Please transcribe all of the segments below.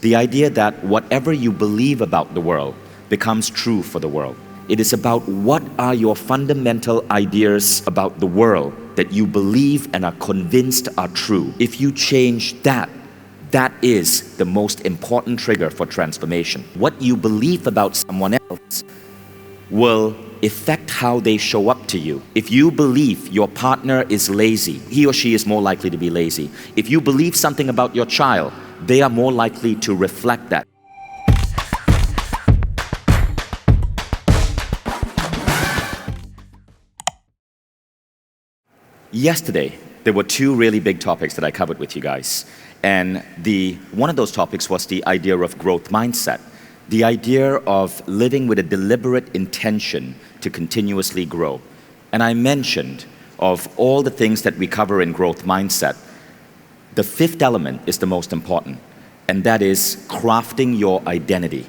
The idea that whatever you believe about the world becomes true for the world. It is about what are your fundamental ideas about the world that you believe and are convinced are true. If you change that, that is the most important trigger for transformation. What you believe about someone else will affect how they show up to you. If you believe your partner is lazy, he or she is more likely to be lazy. If you believe something about your child, they are more likely to reflect that. Yesterday, there were two really big topics that I covered with you guys. And one of those topics was the idea of growth mindset. The idea of living with a deliberate intention to continuously grow. And I mentioned of all the things that we cover in growth mindset, the fifth element is the most important, and that is crafting your identity.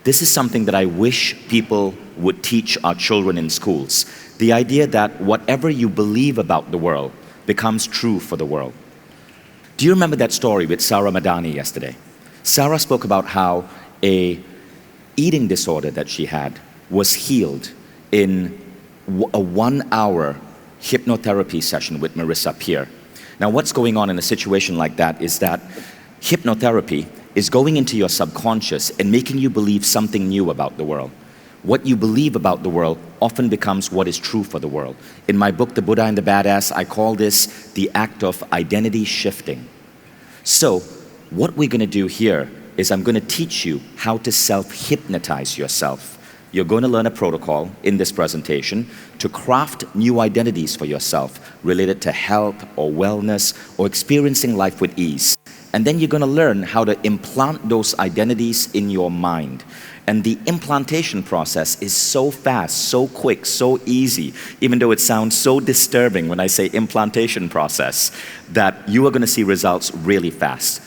This is something that I wish people would teach our children in schools. The idea that whatever you believe about the world becomes true for the world. Do you remember that story with Sarah Madani yesterday? Sarah spoke about how a eating disorder that she had was healed in a 1-hour hypnotherapy session with Marissa Peer. Now what's going on in a situation like that is that hypnotherapy is going into your subconscious and making you believe something new about the world. What you believe about the world often becomes what is true for the world. In my book, The Buddha and the Badass, I call this the act of identity shifting. So what we're going to do here is I'm going to teach you how to self-hypnotize yourself. You're going to learn a protocol in this presentation to craft new identities for yourself related to health or wellness or experiencing life with ease. And then you're going to learn how to implant those identities in your mind. And the implantation process is so fast, so quick, so easy, even though it sounds so disturbing when I say implantation process, that you are going to see results really fast.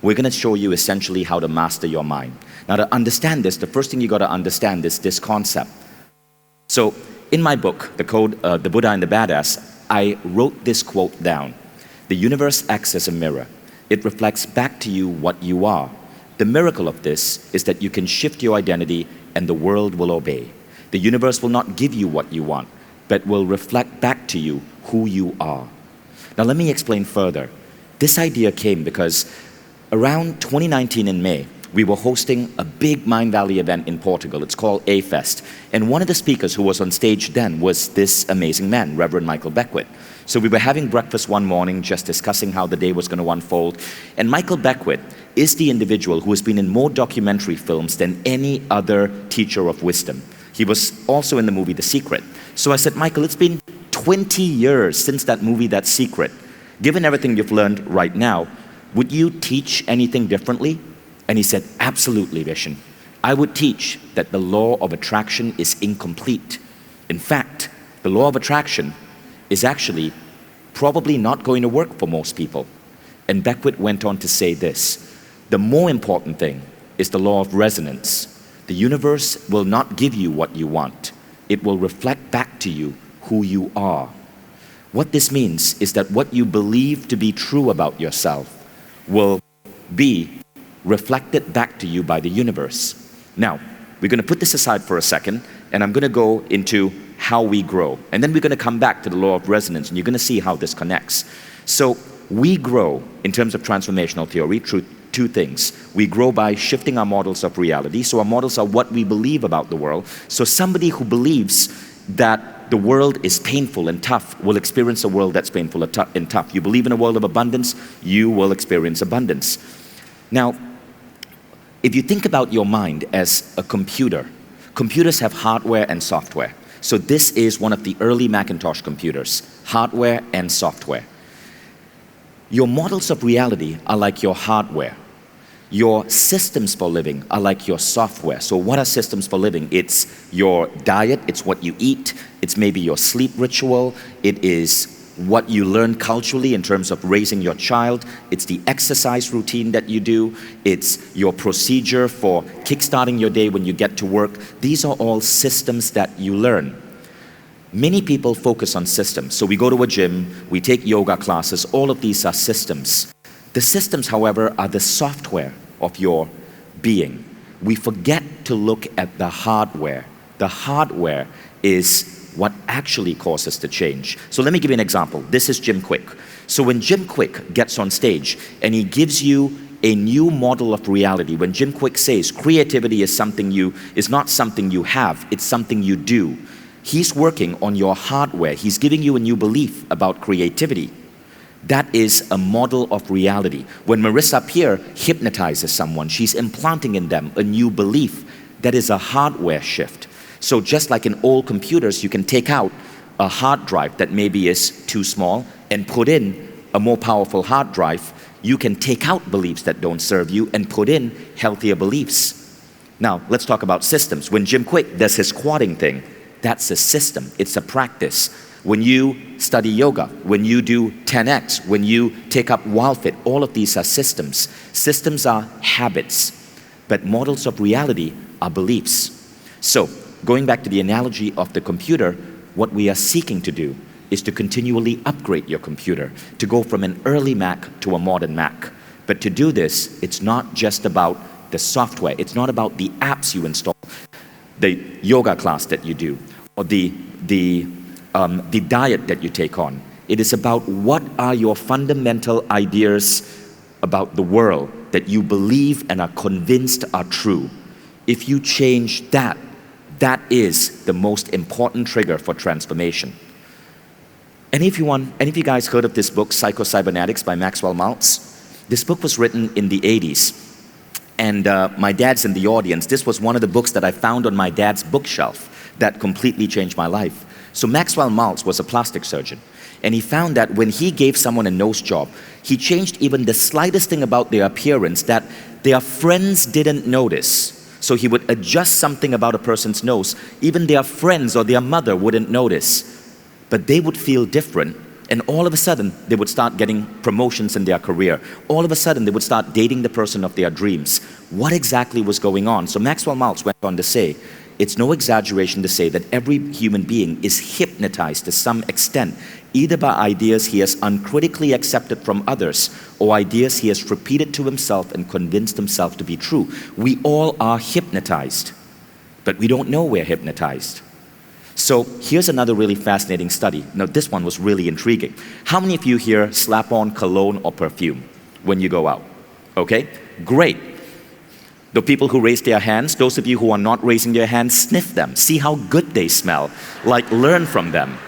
We're going to show you essentially how to master your mind. Now to understand this, the first thing you got to understand is this concept. So in my book, The Buddha and the Badass, I wrote this quote down. The universe acts as a mirror. It reflects back to you what you are. The miracle of this is that you can shift your identity and the world will obey. The universe will not give you what you want, but will reflect back to you who you are. Now let me explain further. This idea came because around 2019 in May, we were hosting a big Mindvalley event in Portugal. It's called A-Fest. And one of the speakers who was on stage then was this amazing man, Reverend Michael Beckwith. So we were having breakfast one morning, just discussing how the day was going to unfold. And Michael Beckwith is the individual who has been in more documentary films than any other teacher of wisdom. He was also in the movie The Secret. So I said, Michael, it's been 20 years since that movie, That Secret. Given everything you've learned right now, would you teach anything differently? And he said, absolutely, Vishen. I would teach that the law of attraction is incomplete. In fact, the law of attraction is actually probably not going to work for most people. And Beckwith went on to say this, the more important thing is the law of resonance. The universe will not give you what you want. It will reflect back to you who you are. What this means is that what you believe to be true about yourself will be reflected back to you by the universe. Now, we're going to put this aside for a second, and I'm going to go into how we grow. And then we're going to come back to the law of resonance, and you're going to see how this connects. So we grow in terms of transformational theory through two things. We grow by shifting our models of reality. So our models are what we believe about the world. So somebody who believes that the world is painful and tough will experience a world that's painful and tough. You believe in a world of abundance, you will experience abundance. Now, if you think about your mind as a computer, computers have hardware and software. So this is one of the early Macintosh computers, hardware and software. Your models of reality are like your hardware. Your systems for living are like your software. So what are systems for living? It's your diet, it's what you eat, it's maybe your sleep ritual, it is what you learn culturally in terms of raising your child, it's the exercise routine that you do, it's your procedure for kickstarting your day when you get to work. These are all systems that you learn. Many people focus on systems. So we go to a gym, we take yoga classes, all of these are systems. The systems, however, are the software of your being. We forget to look at the hardware. The hardware is what actually causes the change. So let me give you an example. This is Jim Quick. So when Jim Quick gets on stage and he gives you a new model of reality, when Jim Quick says creativity is not something you have, it's something you do. He's working on your hardware. He's giving you a new belief about creativity. That is a model of reality. When Marissa Peer hypnotizes someone, she's implanting in them a new belief. That is a hardware shift. So just like in old computers, you can take out a hard drive that maybe is too small and put in a more powerful hard drive. You can take out beliefs that don't serve you and put in healthier beliefs. Now, let's talk about systems. When Jim Quick does his squatting thing, that's a system. It's a practice. When you study yoga, when you do 10x, when you take up WildFit, all of these are systems. Systems are habits, but models of reality are beliefs. So, going back to the analogy of the computer, what we are seeking to do is to continually upgrade your computer, to go from an early Mac to a modern Mac. But to do this, it's not just about the software. It's not about the apps you install, the yoga class that you do, or the diet that you take on. It is about what are your fundamental ideas about the world that you believe and are convinced are true. If you change that, that is the most important trigger for transformation. Any of you guys heard of this book, Psycho-Cybernetics by Maxwell Maltz? This book was written in the 80s. And my dad's in the audience. This was one of the books that I found on my dad's bookshelf that completely changed my life. So Maxwell Maltz was a plastic surgeon. And he found that when he gave someone a nose job, he changed even the slightest thing about their appearance that their friends didn't notice. So he would adjust something about a person's nose, even their friends or their mother wouldn't notice. But they would feel different, and all of a sudden, they would start getting promotions in their career. All of a sudden, they would start dating the person of their dreams. What exactly was going on? So Maxwell Maltz went on to say, it's no exaggeration to say that every human being is hypnotized to some extent, either by ideas he has uncritically accepted from others or ideas he has repeated to himself and convinced himself to be true. We all are hypnotized, but we don't know we're hypnotized. So here's another really fascinating study. Now this one was really intriguing. How many of you here slap on cologne or perfume when you go out? Okay, great. The people who raise their hands, those of you who are not raising their hands, sniff them. See how good they smell. Like, learn from them.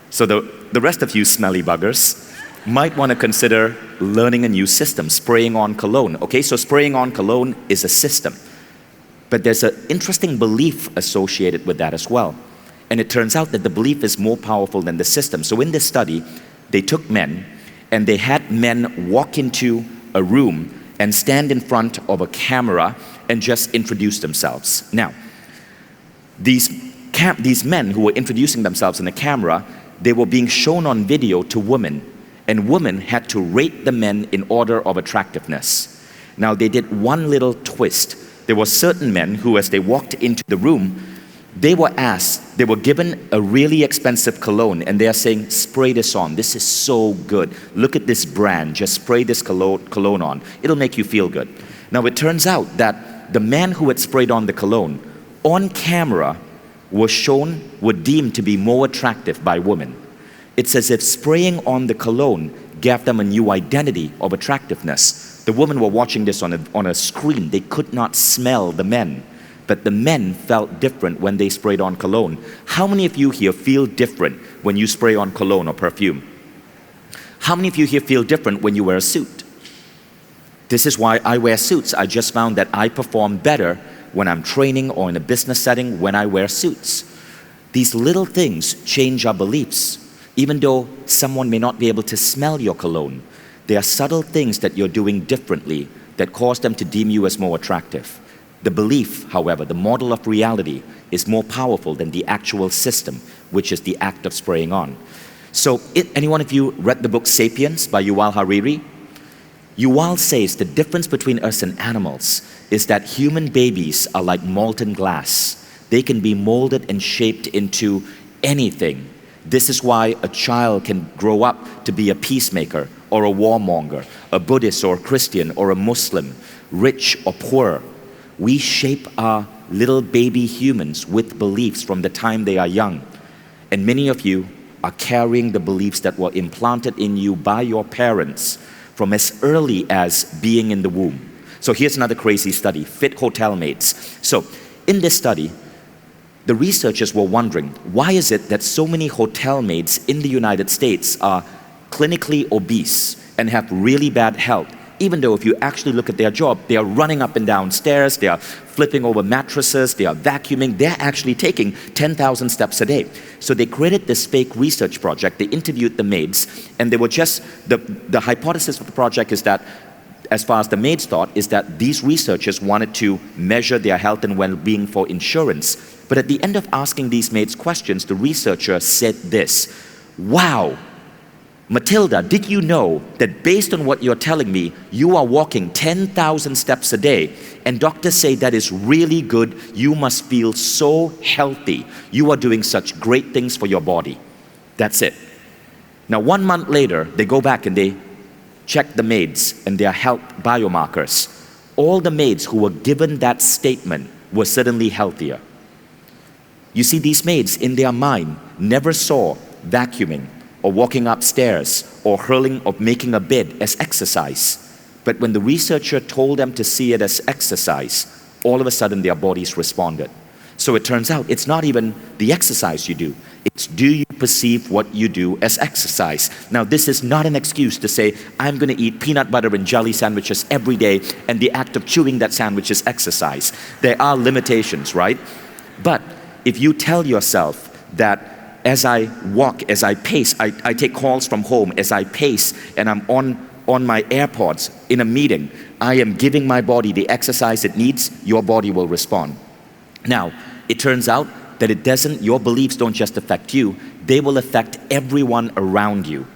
So the rest of you smelly buggers might want to consider learning a new system, spraying on cologne. Okay, so spraying on cologne is a system. But there's an interesting belief associated with that as well. And it turns out that the belief is more powerful than the system. So in this study, they took men and they had men walk into a room and stand in front of a camera and just introduce themselves. Now, these men who were introducing themselves in the camera, they were being shown on video to women, and women had to rate the men in order of attractiveness. Now, they did one little twist. There were certain men who, as they walked into the room, they were given a really expensive cologne, and they are saying, spray this on. This is so good. Look at this brand. Just spray this cologne on. It'll make you feel good. Now, it turns out that the man who had sprayed on the cologne, on camera, were deemed to be more attractive by women. It's as if spraying on the cologne gave them a new identity of attractiveness. The women were watching this on a screen. They could not smell the men. But the men felt different when they sprayed on cologne. How many of you here feel different when you spray on cologne or perfume? How many of you here feel different when you wear a suit? This is why I wear suits. I just found that I perform better when I'm training or in a business setting when I wear suits. These little things change our beliefs. Even though someone may not be able to smell your cologne, there are subtle things that you're doing differently that cause them to deem you as more attractive. The belief, however, the model of reality is more powerful than the actual system, which is the act of spraying on. So, anyone of you read the book Sapiens by Yuval Harari? Yuval says the difference between us and animals is that human babies are like molten glass. They can be molded and shaped into anything. This is why a child can grow up to be a peacemaker or a warmonger, a Buddhist or a Christian or a Muslim, rich or poor. We shape our little baby humans with beliefs from the time they are young. And many of you are carrying the beliefs that were implanted in you by your parents from as early as being in the womb. So here's another crazy study, fit hotel maids. So in this study, the researchers were wondering, why is it that so many hotel maids in the United States are clinically obese and have really bad health? Even though if you actually look at their job, they are running up and down stairs, they are flipping over mattresses, they are vacuuming, they're actually taking 10,000 steps a day. So they created this fake research project, they interviewed the maids, and they were just, the hypothesis of the project is that, as far as the maids thought, is that these researchers wanted to measure their health and well-being for insurance. But at the end of asking these maids questions, the researcher said this, "Wow, Matilda, did you know that based on what you're telling me, you are walking 10,000 steps a day, and doctors say that is really good, you must feel so healthy. You are doing such great things for your body." That's it. Now 1 month later, they go back and they check the maids and their health biomarkers. All the maids who were given that statement were suddenly healthier. You see, these maids in their mind never saw vacuuming or walking upstairs or hurling or making a bed as exercise. But when the researcher told them to see it as exercise, all of a sudden their bodies responded. So it turns out it's not even the exercise you do, it's do you perceive what you do as exercise. Now this is not an excuse to say, I'm going to eat peanut butter and jelly sandwiches every day and the act of chewing that sandwich is exercise. There are limitations, right? But if you tell yourself that as I walk, as I pace, I take calls from home, as I pace and I'm on my AirPods in a meeting, I am giving my body the exercise it needs, your body will respond. Now, it turns out that it doesn't, your beliefs don't just affect you, they will affect everyone around you.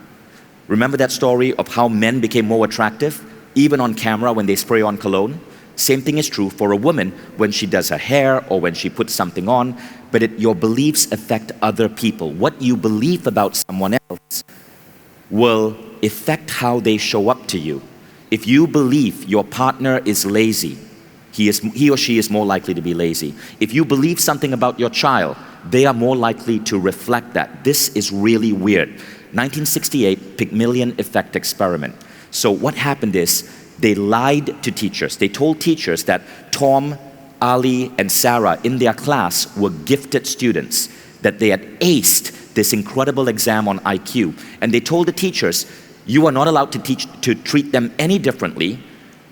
Remember that story of how men became more attractive, even on camera when they spray on cologne? Same thing is true for a woman when she does her hair or when she puts something on, but your beliefs affect other people. What you believe about someone else will affect how they show up to you. If you believe your partner is lazy, he or she is more likely to be lazy. If you believe something about your child, they are more likely to reflect that. This is really weird. 1968 Pygmalion effect experiment. So what happened is, they lied to teachers. They told teachers that Tom, Ali, and Sarah in their class were gifted students, that they had aced this incredible exam on IQ. And they told the teachers, you are not allowed to treat them any differently.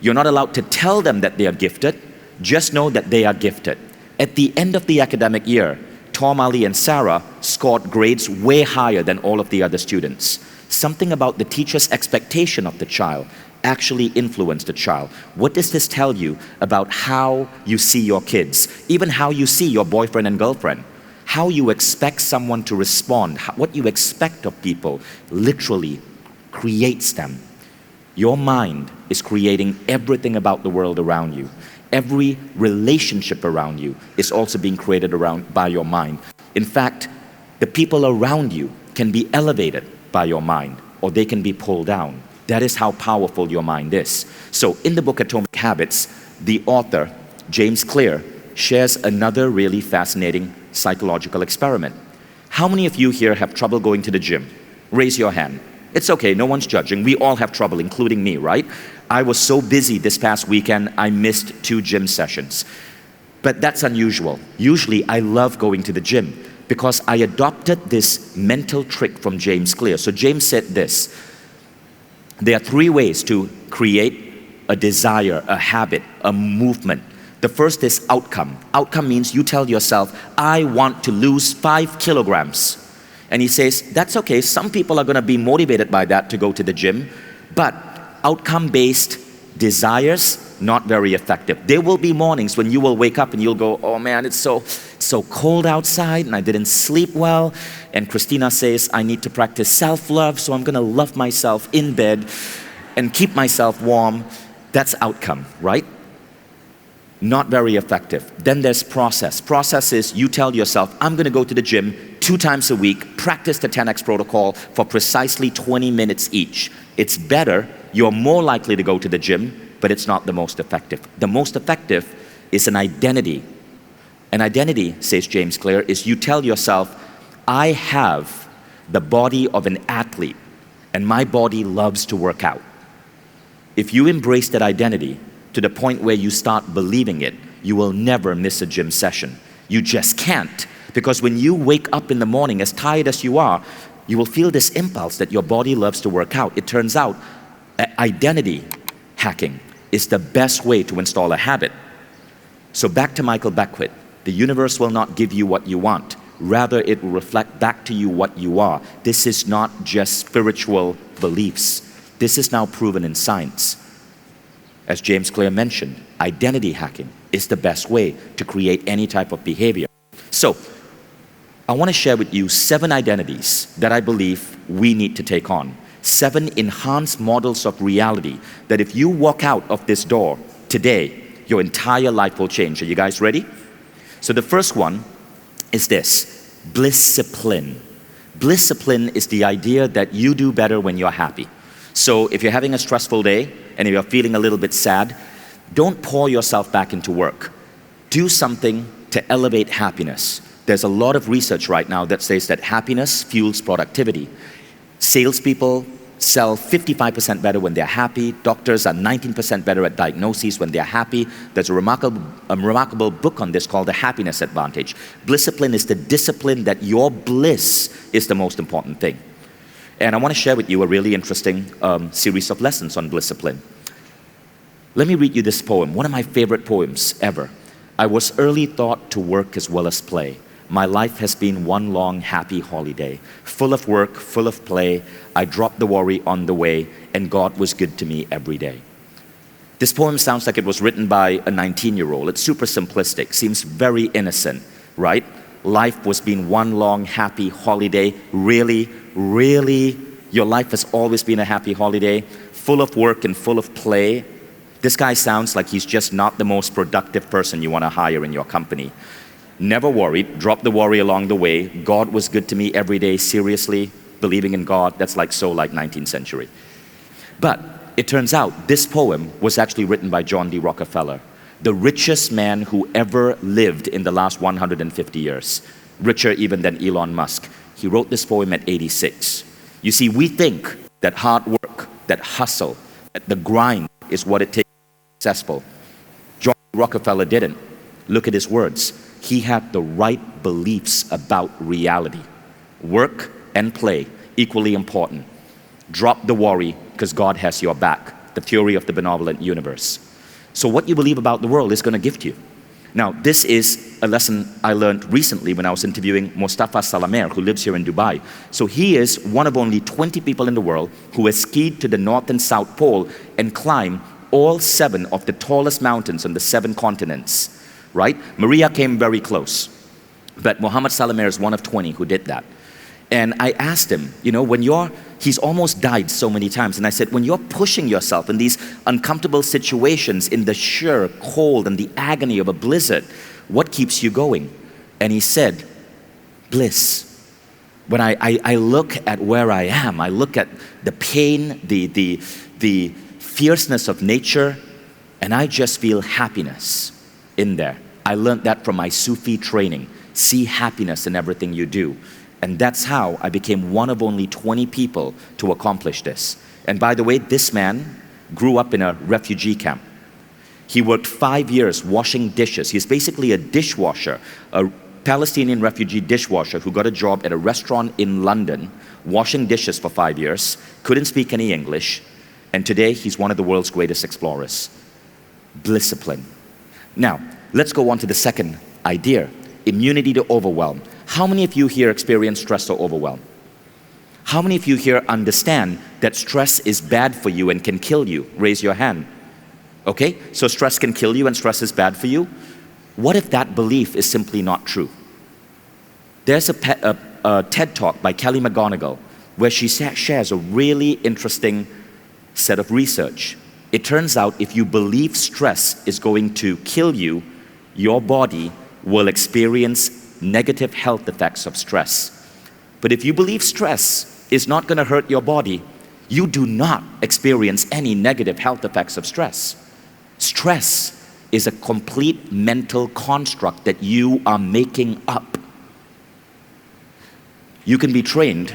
You're not allowed to tell them that they are gifted. Just know that they are gifted. At the end of the academic year, Tom, Ali, and Sarah scored grades way higher than all of the other students. Something about the teacher's expectation of the child actually influence the child. What does this tell you about how you see your kids? Even how you see your boyfriend and girlfriend? How you expect someone to respond, what you expect of people literally creates them. Your mind is creating everything about the world around you. Every relationship around you is also being created by your mind. In fact, the people around you can be elevated by your mind or they can be pulled down. That is how powerful your mind is. So in the book Atomic Habits, the author, James Clear, shares another really fascinating psychological experiment. How many of you here have trouble going to the gym? Raise your hand. It's okay, no one's judging. We all have trouble, including me, right? I was so busy this past weekend, I missed 2 gym sessions. But that's unusual. Usually I love going to the gym because I adopted this mental trick from James Clear. So James said this, there are 3 ways to create a desire, a habit, a movement. The first is outcome. Outcome means you tell yourself, I want to lose 5 kilograms. And he says, that's okay, some people are gonna be motivated by that to go to the gym, but outcome-based desires, not very effective. There will be mornings when you will wake up and you'll go, oh man, it's so cold outside and I didn't sleep well. And Christina says, I need to practice self-love, so I'm gonna love myself in bed and keep myself warm. That's outcome, right? Not very effective. Then there's process. Process is you tell yourself, I'm gonna go to the gym 2 times a week, practice the 10X protocol for precisely 20 minutes each. It's better, you're more likely to go to the gym, but it's not the most effective. The most effective is an identity. An identity, says James Clear, is you tell yourself, I have the body of an athlete, and my body loves to work out. If you embrace that identity to the point where you start believing it, you will never miss a gym session. You just can't. Because when you wake up in the morning, as tired as you are, you will feel this impulse that your body loves to work out. It turns out identity hacking is the best way to install a habit. So back to Michael Beckwith, the universe will not give you what you want. Rather, it will reflect back to you what you are. This is not just spiritual beliefs. This is now proven in science. As James Clear mentioned, identity hacking is the best way to create any type of behavior. So, I want to share with you 7 identities that I believe we need to take on. 7 enhanced models of reality that if you walk out of this door today, your entire life will change. Are you guys ready? So the first one is this, Bliss-cipline. Bliss-cipline is the idea that you do better when you're happy. So if you're having a stressful day and if you're feeling a little bit sad, don't pour yourself back into work. Do something to elevate happiness. There's a lot of research right now that says that happiness fuels productivity. Salespeople sell 55% better when they're happy. Doctors are 19% better at diagnoses when they're happy. There's a remarkable book on this called The Happiness Advantage. Bliss-cipline is the discipline that your bliss is the most important thing. And I want to share with you a really interesting series of lessons on Bliss-cipline. Let me read you this poem, one of my favorite poems ever. I was early taught to work as well as play. My life has been one long happy holiday, full of work, full of play. I dropped the worry on the way, and God was good to me every day. This poem sounds like it was written by a 19-year-old. It's super simplistic, seems very innocent, right? Life was being one long happy holiday. Really, really, your life has always been a happy holiday, full of work and full of play. This guy sounds like he's just not the most productive person you want to hire in your company. Never worried, dropped the worry along the way. God was good to me every day. Seriously, believing in God, that's like 19th century. But it turns out this poem was actually written by John D. Rockefeller, the richest man who ever lived in the last 150 years, richer even than Elon Musk. He wrote this poem at 86. You see, we think that hard work, that hustle, that the grind is what it takes to be successful. John D. Rockefeller didn't. Look at his words. He had the right beliefs about reality. Work and play, equally important. Drop the worry, because God has your back. The theory of the benevolent universe. So what you believe about the world is going to gift you. Now, this is a lesson I learned recently when I was interviewing Mustafa Salamer, who lives here in Dubai. So he is one of only 20 people in the world who has skied to the North and South Pole and climbed all 7 of the tallest mountains on the 7 continents. Right? Maria came very close, but Muhammad Salamer is one of 20 who did that. And I asked him, you know, he's almost died so many times, and I said, when you're pushing yourself in these uncomfortable situations, in the sheer cold and the agony of a blizzard, what keeps you going? And he said, bliss. When I look at where I am, I look at the pain, the fierceness of nature, and I just feel happiness in there. I learned that from my Sufi training. See happiness in everything you do. And that's how I became one of only 20 people to accomplish this. And by the way, this man grew up in a refugee camp. He worked 5 years washing dishes. He's basically a dishwasher, a Palestinian refugee dishwasher who got a job at a restaurant in London, washing dishes for 5 years, couldn't speak any English, and today he's one of the world's greatest explorers. Bliss-cipline. Now, let's go on to the second idea, immunity to overwhelm. How many of you here experience stress or overwhelm? How many of you here understand that stress is bad for you and can kill you? Raise your hand. Okay, so stress can kill you and stress is bad for you? What if that belief is simply not true? There's a TED Talk by Kelly McGonigal where she shares a really interesting set of research. It turns out if you believe stress is going to kill you, your body will experience negative health effects of stress. But if you believe stress is not going to hurt your body, you do not experience any negative health effects of stress. Stress is a complete mental construct that you are making up. You can be trained.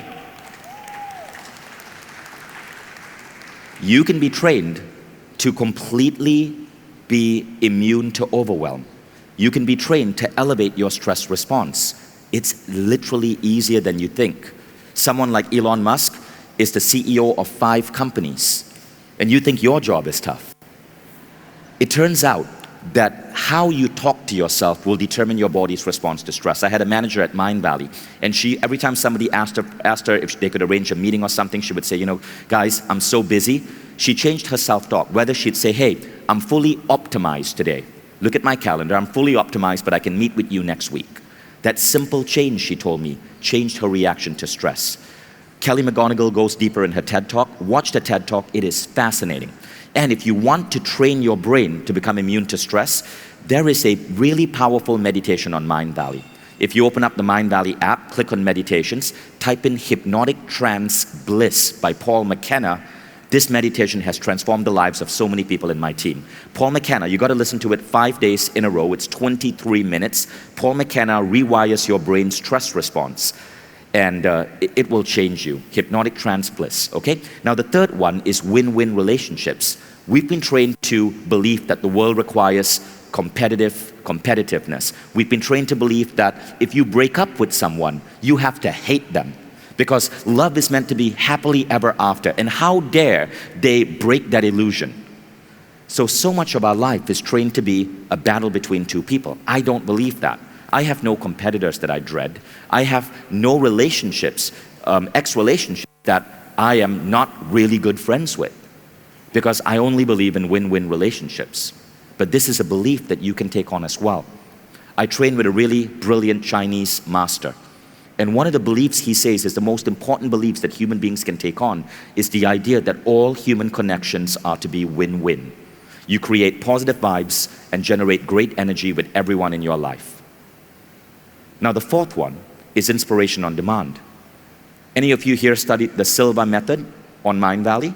You can be trained to completely be immune to overwhelm. You can be trained to elevate your stress response. It's literally easier than you think. Someone like Elon Musk is the CEO of 5 companies, and you think your job is tough. It turns out that how you talk to yourself will determine your body's response to stress. I had a manager at Mindvalley, and she, every time somebody asked her if they could arrange a meeting or something, she would say, you know, guys, I'm so busy. She changed her self-talk. Whether she'd say, hey, I'm fully optimized today. Look at my calendar, I'm fully optimized, but I can meet with you next week. That simple change, she told me, changed her reaction to stress. Kelly McGonigal goes deeper in her TED Talk. Watch the TED Talk, it is fascinating. And if you want to train your brain to become immune to stress, there is a really powerful meditation on Mindvalley. If you open up the Mindvalley app, click on meditations, type in Hypnotic Trance Bliss by Paul McKenna. This meditation has transformed the lives of so many people in my team. Paul McKenna, you got to listen to it 5 days in a row. It's 23 minutes. Paul McKenna rewires your brain's stress response, and it will change you. Hypnotic Trance Bliss, okay? Now the third one is win-win relationships. We've been trained to believe that the world requires competitiveness. We've been trained to believe that if you break up with someone, you have to hate them, because love is meant to be happily ever after. And how dare they break that illusion? So much of our life is trained to be a battle between two people. I don't believe that. I have no competitors that I dread. I have no relationships, ex-relationships that I am not really good friends with, because I only believe in win-win relationships. But this is a belief that you can take on as well. I train with a really brilliant Chinese master. And one of the beliefs he says is the most important beliefs that human beings can take on is the idea that all human connections are to be win-win. You create positive vibes and generate great energy with everyone in your life. Now the fourth one is inspiration on demand. Any of you here studied the Silva Method on Mindvalley?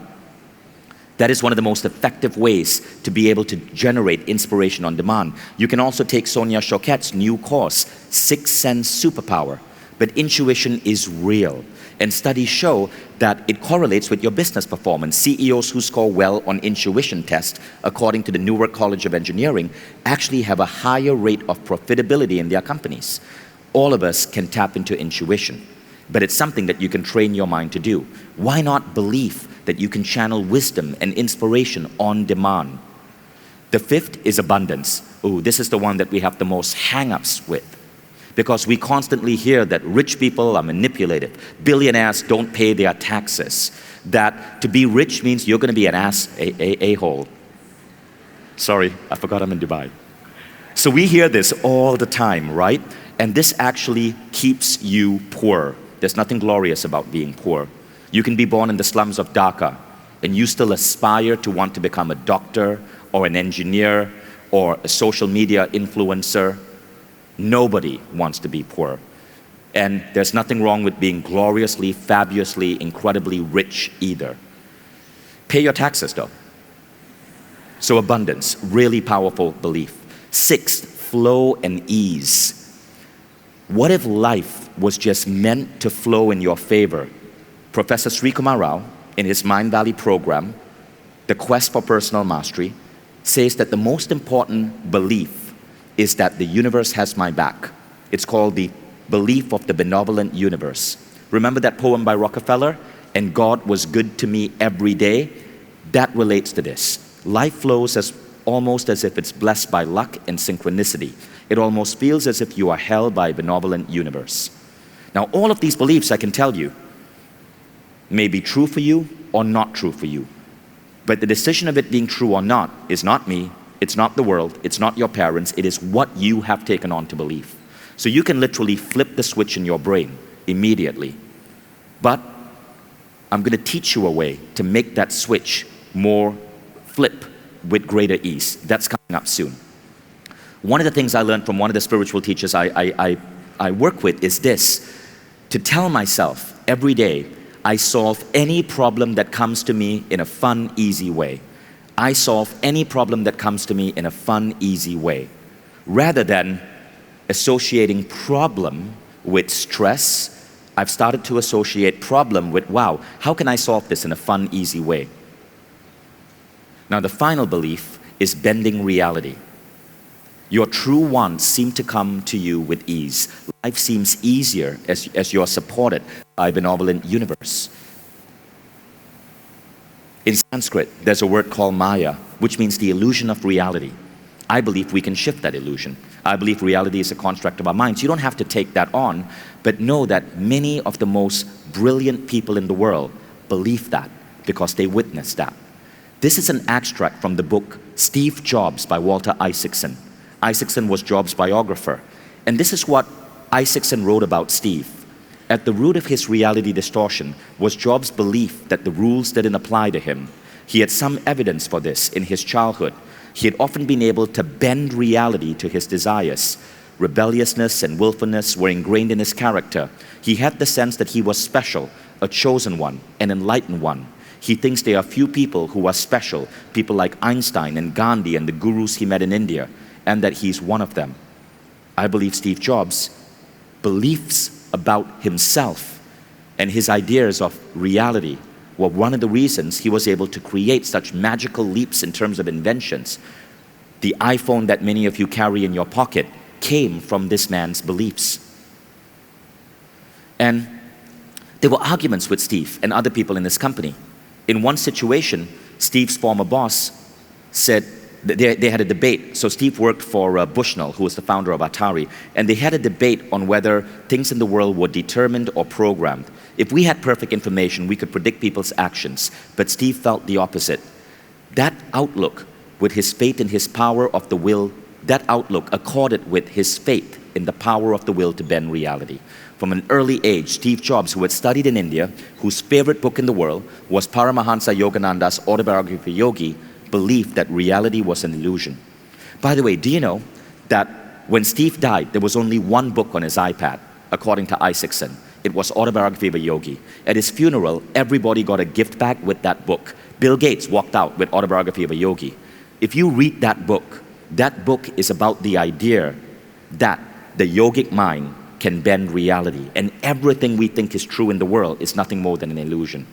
That is one of the most effective ways to be able to generate inspiration on demand. You can also take Sonia Choquette's new course, Sixth Sense Superpower. But intuition is real, and studies show that it correlates with your business performance. CEOs who score well on intuition tests, according to the Newark College of Engineering, actually have a higher rate of profitability in their companies. All of us can tap into intuition, but it's something that you can train your mind to do. Why not belief that you can channel wisdom and inspiration on demand? The fifth is abundance. Ooh, this is the one that we have the most hang-ups with, because we constantly hear that rich people are manipulated, billionaires don't pay their taxes, that to be rich means you're going to be an a-hole. Sorry, I forgot I'm in Dubai. So we hear this all the time, right? And this actually keeps you poor. There's nothing glorious about being poor. You can be born in the slums of Dhaka, and you still aspire to want to become a doctor or an engineer or a social media influencer. Nobody wants to be poor. And there's nothing wrong with being gloriously, fabulously, incredibly rich either. Pay your taxes though. So abundance, really powerful belief. Sixth, flow and ease. What if life was just meant to flow in your favor? Professor Sri Kumar Rao, in his Mindvalley program, The Quest for Personal Mastery, says that the most important belief is that the universe has my back. It's called the belief of the benevolent universe. Remember that poem by Rockefeller? And God was good to me every day? That relates to this. Life flows almost as if it's blessed by luck and synchronicity. It almost feels as if you are held by a benevolent universe. Now all of these beliefs, I can tell you, may be true for you or not true for you. But the decision of it being true or not is not me, it's not the world, it's not your parents, it is what you have taken on to believe. So you can literally flip the switch in your brain immediately. But I'm going to teach you a way to make that switch more flip with greater ease. That's coming up soon. One of the things I learned from one of the spiritual teachers I work with is this. to tell myself every day, I solve any problem that comes to me in a fun, easy way. I solve any problem that comes to me in a fun, easy way. Rather than associating problem with stress, I've started to associate problem with, wow, how can I solve this in a fun, easy way? Now the final belief is bending reality. Your true wants seem to come to you with ease. Life seems easier as you're supported by a benevolent universe. In Sanskrit, there's a word called Maya, which means the illusion of reality. I believe we can shift that illusion. I believe reality is a construct of our minds. You don't have to take that on, but know that many of the most brilliant people in the world believe that because they witnessed that. This is an extract from the book Steve Jobs by Walter Isaacson. Isaacson was Jobs' biographer. And this is what Isaacson wrote about Steve. At the root of his reality distortion was Jobs' belief that the rules didn't apply to him. He had some evidence for this in his childhood. He had often been able to bend reality to his desires. Rebelliousness and willfulness were ingrained in his character. He had the sense that he was special, a chosen one, an enlightened one. He thinks there are few people who are special, people like Einstein and Gandhi and the gurus he met in India, and that he's one of them. I believe Steve Jobs' beliefs about himself and his ideas of reality were one of the reasons he was able to create such magical leaps in terms of inventions. The iPhone that many of you carry in your pocket came from this man's beliefs. And there were arguments with Steve and other people in his company. In one situation, Steve's former boss said, they had a debate. So Steve worked for Bushnell, who was the founder of Atari, and they had a debate on whether things in the world were determined or programmed. If we had perfect information, we could predict people's actions, but Steve felt the opposite. That outlook with his faith in his power of the will, that outlook accorded with his faith in the power of the will to bend reality. From an early age, Steve Jobs, who had studied in India, whose favorite book in the world was Paramahansa Yogananda's Autobiography of a Yogi, believed that reality was an illusion. By the way, do you know that when Steve died, there was only one book on his iPad, according to Isaacson. It was Autobiography of a Yogi. At his funeral, everybody got a gift bag with that book. Bill Gates walked out with Autobiography of a Yogi. If you read that book is about the idea that the yogic mind can bend reality, and everything we think is true in the world is nothing more than an illusion.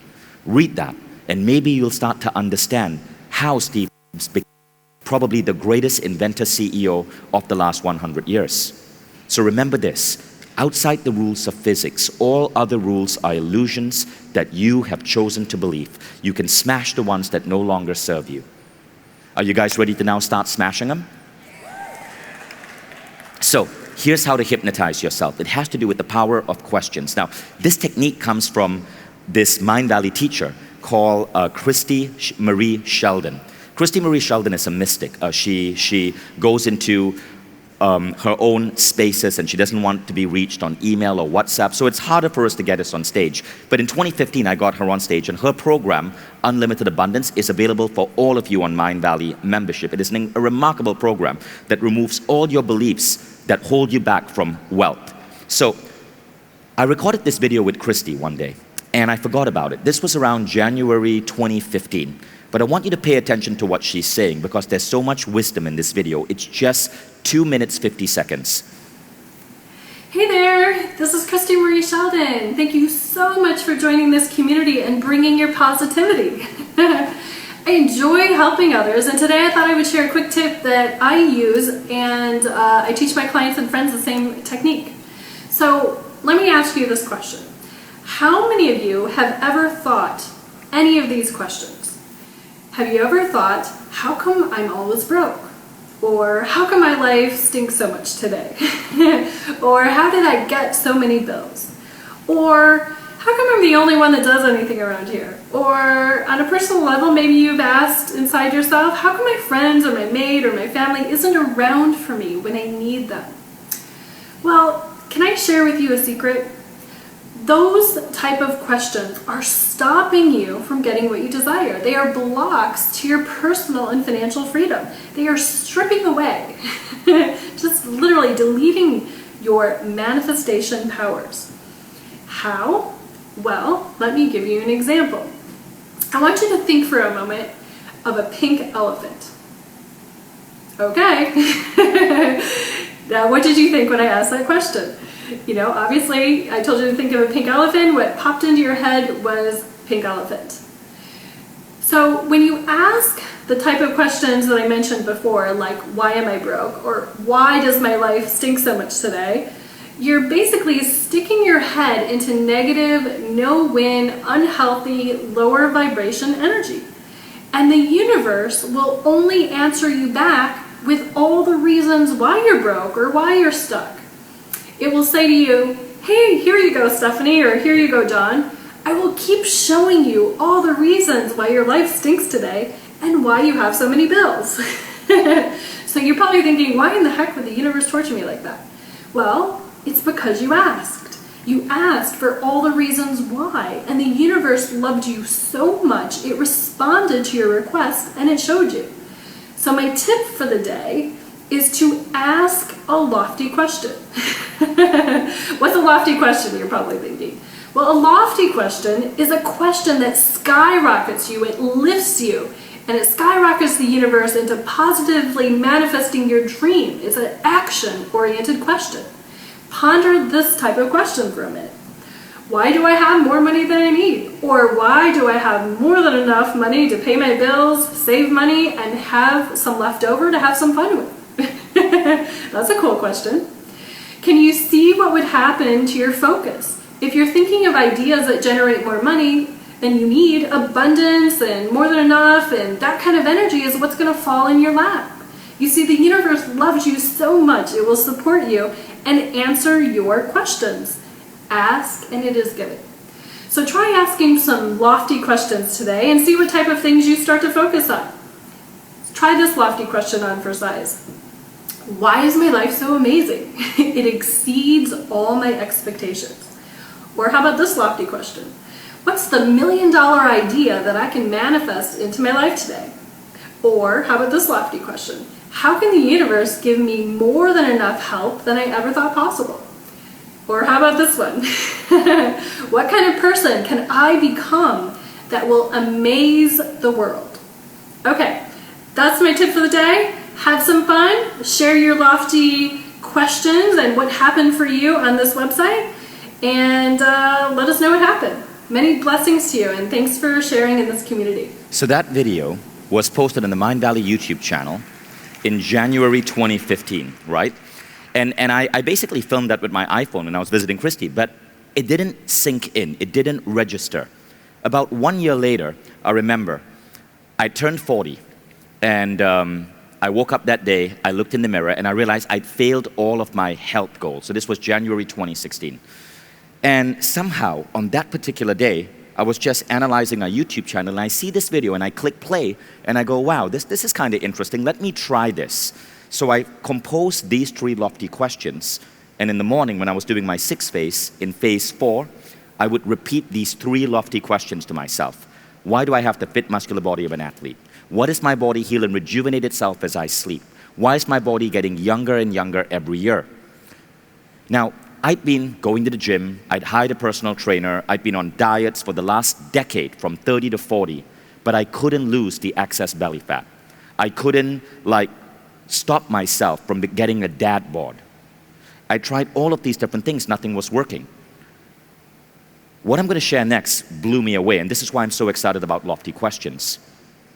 Read that, and maybe you'll start to understand how Steve Jobs became probably the greatest inventor CEO of the last 100 years. So remember this, outside the rules of physics, all other rules are illusions that you have chosen to believe. You can smash the ones that no longer serve you. Are you guys ready to now start smashing them? So here's how to hypnotize yourself. It has to do with the power of questions. Now, this technique comes from this Mindvalley teacher called Christy Marie Sheldon. Christy Marie Sheldon is a mystic. She goes into her own spaces and she doesn't want to be reached on email or WhatsApp, so it's harder for us to get us on stage. But in 2015, I got her on stage, and her program, Unlimited Abundance, is available for all of you on Mindvalley membership. It is a remarkable program that removes all your beliefs that hold you back from wealth. So I recorded this video with Christy one day, and I forgot about it. This was around January 2015. But I want you to pay attention to what she's saying because there's so much wisdom in this video. It's just 2 minutes, 50 seconds. Hey there, this is Christy Marie Sheldon. Thank you so much for joining this community and bringing your positivity. I enjoy helping others, and today I thought I would share a quick tip that I use, and I teach my clients and friends the same technique. So let me ask you this question. How many of you have ever thought any of these questions? Have you ever thought, how come I'm always broke? Or how come my life stinks so much today? Or how did I get so many bills? Or how come I'm the only one that does anything around here? Or on a personal level, maybe you've asked inside yourself, how come my friends or my maid or my family isn't around for me when I need them? Well, can I share with you a secret? Those type of questions are stopping you from getting what you desire. They are blocks to your personal and financial freedom. They are stripping away, just literally deleting your manifestation powers. How? Well, let me give you an example. I want you to think for a moment of a pink elephant. Okay. Now, what did you think when I asked that question? You know, obviously, I told you to think of a pink elephant. What popped into your head was pink elephant. So when you ask the type of questions that I mentioned before, like why am I broke, or why does my life stink so much today, you're basically sticking your head into negative, no-win, unhealthy, lower vibration energy. And the universe will only answer you back with all the reasons why you're broke or why you're stuck. It will say to you, hey, here you go, Stephanie, or here you go, John. I will keep showing you all the reasons why your life stinks today and why you have so many bills. So you're probably thinking, why in the heck would the universe torture me like that? Well, it's because you asked. You asked for all the reasons why, and the universe loved you so much, it responded to your request and it showed you. So my tip for the day is to ask a lofty question. What's a lofty question, you're probably thinking? Well, a lofty question is a question that skyrockets you, it lifts you, and it skyrockets the universe into positively manifesting your dream. It's an action-oriented question. Ponder this type of question for a minute. Why do I have more money than I need? Or why do I have more than enough money to pay my bills, save money, and have some left over to have some fun with? That's a cool question. Can you see what would happen to your focus? If you're thinking of ideas that generate more money than you need, abundance and more than enough, and that kind of energy is what's going to fall in your lap. You see, the universe loves you so much, it will support you and answer your questions. Ask and it is given. So try asking some lofty questions today and see what type of things you start to focus on. Try this lofty question on for size. Why is my life so amazing? It exceeds all my expectations. Or how about this lofty question? What's the $1 million idea that I can manifest into my life today? Or how about this lofty question? How can the universe give me more than enough help than I ever thought possible? Or how about this one? What kind of person can I become that will amaze the world? Okay, that's my tip for the day. Have some fun. Share your lofty questions and what happened for you on this website. And let us know what happened. Many blessings to you, and thanks for sharing in this community. So that video was posted on the Mindvalley YouTube channel in January 2015, right? And I basically filmed that with my iPhone when I was visiting Christy, but it didn't sink in, it didn't register. About 1 year later, I remember, I turned 40, and I woke up that day, I looked in the mirror, and I realized I'd failed all of my health goals. So this was January 2016. And somehow, on that particular day, I was just analyzing our YouTube channel, and I see this video, and I click play, and I go, wow, this is kind of interesting. Let me try this. So I composed these 3 lofty questions, and in the morning when I was doing my 6th phase, in phase 4, I would repeat these 3 lofty questions to myself. Why do I have the fit muscular body of an athlete? Why does my body heal and rejuvenate itself as I sleep? Why is my body getting younger and younger every year? Now, I'd been going to the gym, I'd hired a personal trainer, I'd been on diets for the last decade from 30 to 40, but I couldn't lose the excess belly fat. I couldn't stop myself from getting a dad bod. I tried all of these different things, nothing was working. What I'm going to share next blew me away, and this is why I'm so excited about lofty questions.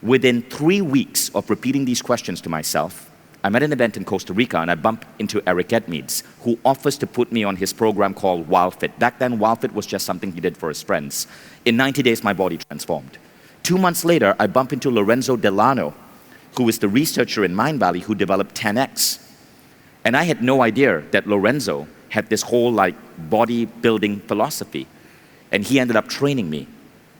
Within 3 weeks of repeating these questions to myself, I'm at an event in Costa Rica, and I bump into Eric Edmeades, who offers to put me on his program called WildFit. Back then, WildFit was just something he did for his friends. In 90 days, my body transformed. 2 months later, I bump into Lorenzo Delano, who is the researcher in Mindvalley who developed 10X. And I had no idea that Lorenzo had this whole bodybuilding philosophy. And he ended up training me.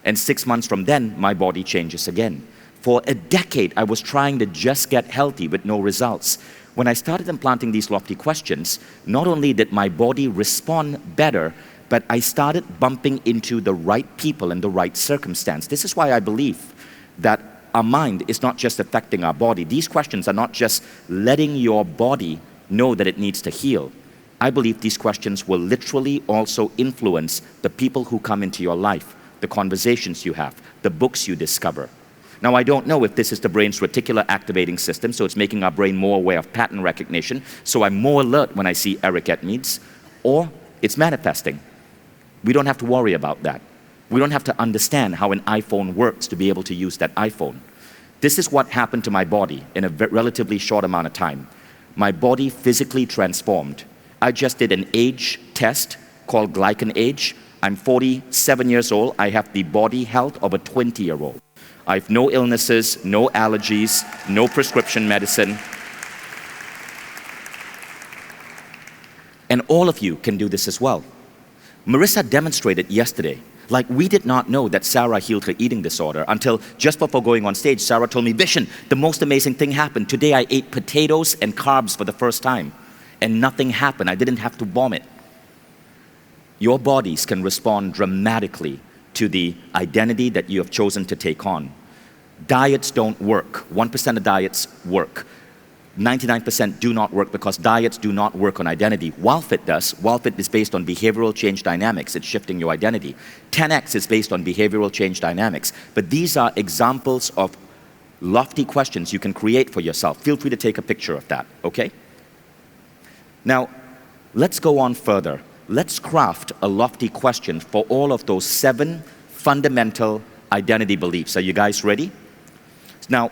And 6 months from then, my body changes again. For a decade, I was trying to just get healthy with no results. When I started implanting these lofty questions, not only did my body respond better, but I started bumping into the right people in the right circumstance. This is why I believe that our mind is not just affecting our body. These questions are not just letting your body know that it needs to heal. I believe these questions will literally also influence the people who come into your life, the conversations you have, the books you discover. Now, I don't know if this is the brain's reticular activating system, so it's making our brain more aware of pattern recognition, so I'm more alert when I see Eric at meets, or it's manifesting. We don't have to worry about that. We don't have to understand how an iPhone works to be able to use that iPhone. This is what happened to my body in a relatively short amount of time. My body physically transformed. I just did an age test called glycan age. I'm 47 years old. I have the body health of a 20-year-old. I have no illnesses, no allergies, no prescription medicine. And all of you can do this as well. Marissa demonstrated yesterday. Like, we did not know that Sarah healed her eating disorder until just before going on stage, Sarah told me, Vishen, the most amazing thing happened. Today I ate potatoes and carbs for the first time, and nothing happened. I didn't have to vomit. Your bodies can respond dramatically to the identity that you have chosen to take on. Diets don't work. 1% of diets work. 99% do not work because diets do not work on identity. WildFit does. WildFit is based on behavioral change dynamics. It's shifting your identity. 10X is based on behavioral change dynamics. But these are examples of lofty questions you can create for yourself. Feel free to take a picture of that, okay? Now, let's go on further. Let's craft a lofty question for all of those 7 fundamental identity beliefs. Are you guys ready? Now,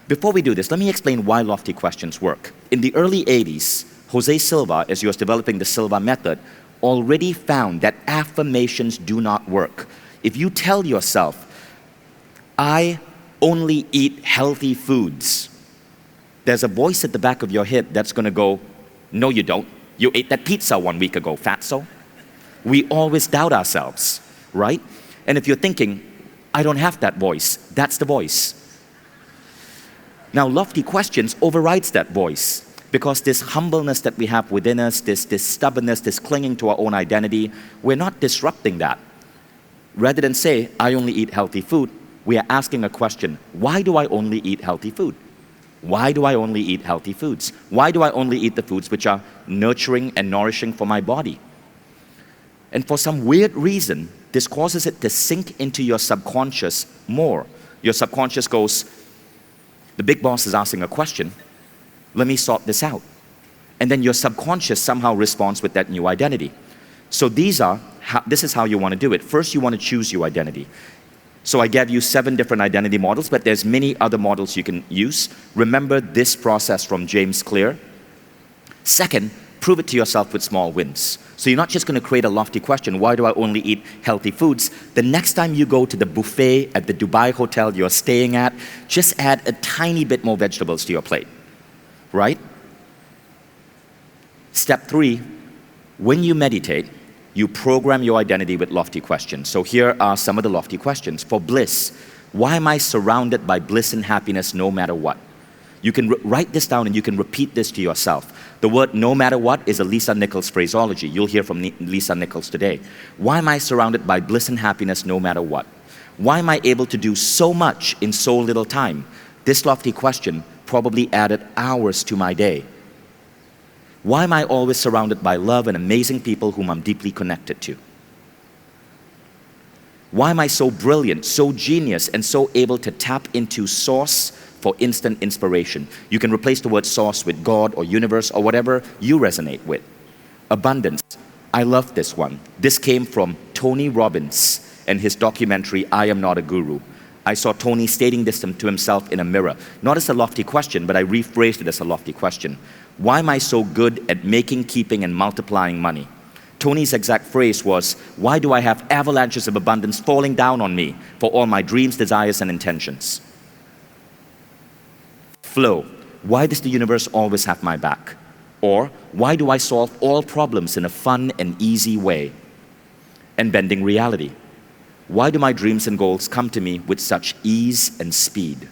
before we do this, let me explain why lofty questions work. In the early 80s, Jose Silva, as he was developing the Silva Method, already found that affirmations do not work. If you tell yourself, I only eat healthy foods, there's a voice at the back of your head that's going to go, no you don't. You ate that pizza 1 week ago, fatso. We always doubt ourselves, right? And if you're thinking, I don't have that voice, that's the voice. Now, lofty questions overrides that voice because this humbleness that we have within us, this stubbornness, this clinging to our own identity, we're not disrupting that. Rather than say, I only eat healthy food, we are asking a question, why do I only eat healthy food? Why do I only eat healthy foods? Why do I only eat the foods which are nurturing and nourishing for my body? And for some weird reason, this causes it to sink into your subconscious more. Your subconscious goes, the big boss is asking a question, let me sort this out. And then your subconscious somehow responds with that new identity. So this is how you want to do it. First, you want to choose your identity. So I gave you 7 different identity models, but there's many other models you can use. Remember this process from James Clear. Second, prove it to yourself with small wins. So you're not just going to create a lofty question, why do I only eat healthy foods? The next time you go to the buffet at the Dubai hotel you're staying at, just add a tiny bit more vegetables to your plate, right? Step 3, when you meditate, you program your identity with lofty questions. So here are some of the lofty questions. For bliss, why am I surrounded by bliss and happiness no matter what? You can write this down and you can repeat this to yourself. The word no matter what is a Lisa Nichols phraseology. You'll hear from Lisa Nichols today. Why am I surrounded by bliss and happiness no matter what? Why am I able to do so much in so little time? This lofty question probably added hours to my day. Why am I always surrounded by love and amazing people whom I'm deeply connected to? Why am I so brilliant, so genius, and so able to tap into source for instant inspiration? You can replace the word source with God or universe or whatever you resonate with. Abundance. I love this one. This came from Tony Robbins and his documentary, I Am Not a Guru. I saw Tony stating this to himself in a mirror. Not as a lofty question, but I rephrased it as a lofty question. Why am I so good at making, keeping, and multiplying money? Tony's exact phrase was, why do I have avalanches of abundance falling down on me for all my dreams, desires, and intentions? Flow. Why does the universe always have my back? Or, why do I solve all problems in a fun and easy way? And bending reality. Why do my dreams and goals come to me with such ease and speed?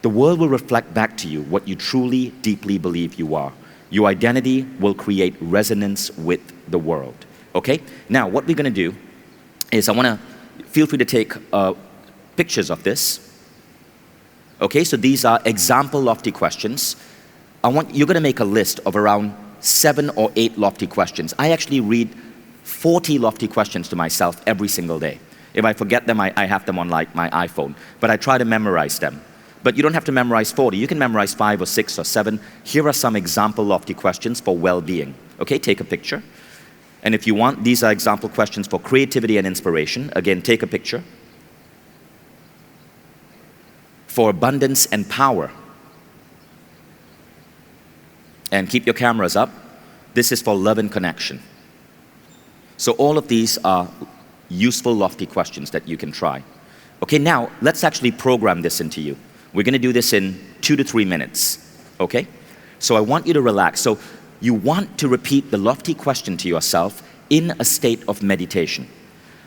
The world will reflect back to you what you truly, deeply believe you are. Your identity will create resonance with the world. Okay? Now, what we're going to do is feel free to take pictures of this. Okay, so these are example lofty questions. You're going to make a list of around 7 or 8 lofty questions. I actually read 40 lofty questions to myself every single day. If I forget them, I have them on like my iPhone, but I try to memorize them. But you don't have to memorize 40, you can memorize 5 or 6 or 7. Here are some example lofty questions for well-being. Okay, take a picture. And if you want, these are example questions for creativity and inspiration. Again, take a picture. For abundance and power. And keep your cameras up. This is for love and connection. So all of these are useful, lofty questions that you can try. Okay, now let's actually program this into you. We're going to do this in 2 to 3 minutes. Okay? So I want you to relax. So you want to repeat the lofty question to yourself in a state of meditation.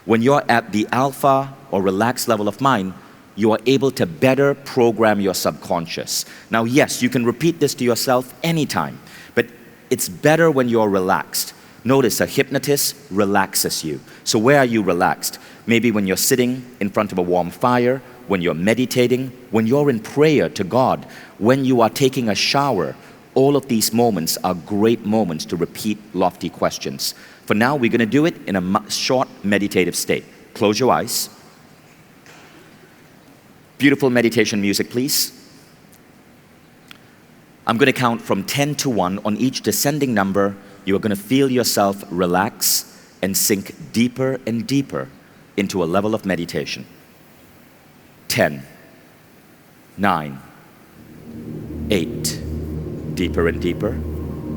When you're at the alpha or relaxed level of mind, you are able to better program your subconscious. Now, yes, you can repeat this to yourself anytime, but it's better when you're relaxed. Notice a hypnotist relaxes you. So where are you relaxed? Maybe when you're sitting in front of a warm fire, when you're meditating, when you're in prayer to God, when you are taking a shower. All of these moments are great moments to repeat lofty questions. For now, we're going to do it in a short meditative state. Close your eyes. Beautiful meditation music, please. I'm going to count from 10 to 1. On each descending number, you are going to feel yourself relax and sink deeper and deeper into a level of meditation. 10, 9, 8, deeper and deeper.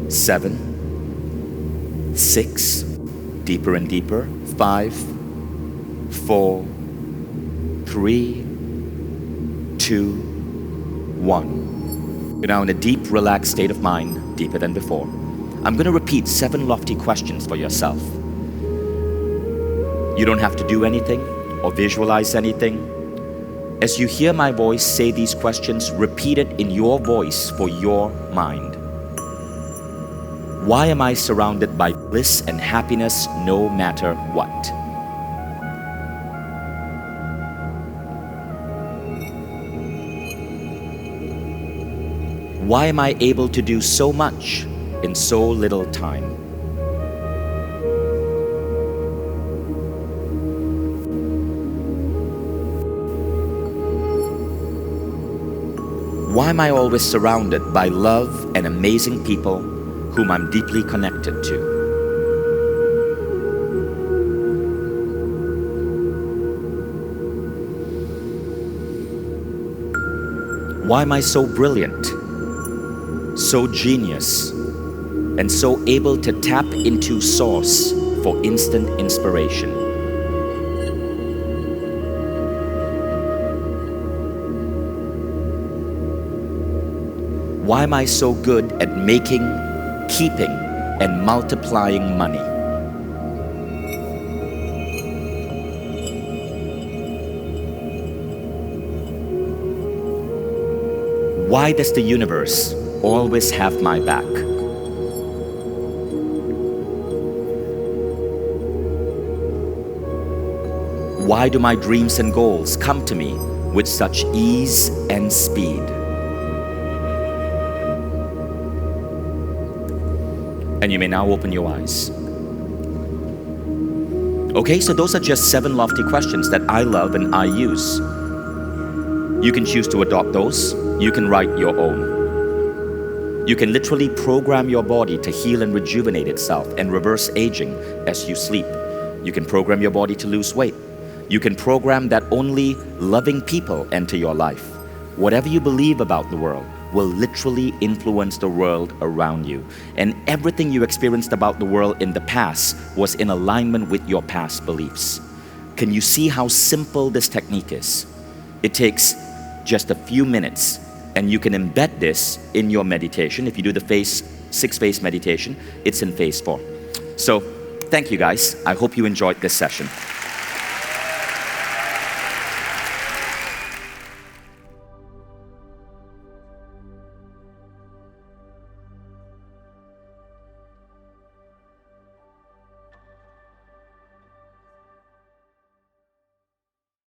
7, 6, deeper and deeper. 5, 4, 3, 2, 1. You're now in a deep, relaxed state of mind, deeper than before. I'm going to repeat 7 lofty questions for yourself. You don't have to do anything or visualize anything. As you hear my voice say these questions, repeat it in your voice for your mind. Why am I surrounded by bliss and happiness no matter what? Why am I able to do so much in so little time? Why am I always surrounded by love and amazing people whom I'm deeply connected to? Why am I so brilliant, so genius, and so able to tap into source for instant inspiration? Why am I so good at making, keeping, and multiplying money? Why does the universe always have my back? Why do my dreams and goals come to me with such ease and speed? And you may now open your eyes. Okay, so those are just 7 lofty questions that I love and I use. You can choose to adopt those. You can write your own. You can literally program your body to heal and rejuvenate itself and reverse aging as you sleep. You can program your body to lose weight. You can program that only loving people enter your life. Whatever you believe about the world will literally influence the world around you. And everything you experienced about the world in the past was in alignment with your past beliefs. Can you see how simple this technique is? It takes just a few minutes, and you can embed this in your meditation. If you do the 6-phase meditation, it's in phase 4. So thank you guys. I hope you enjoyed this session.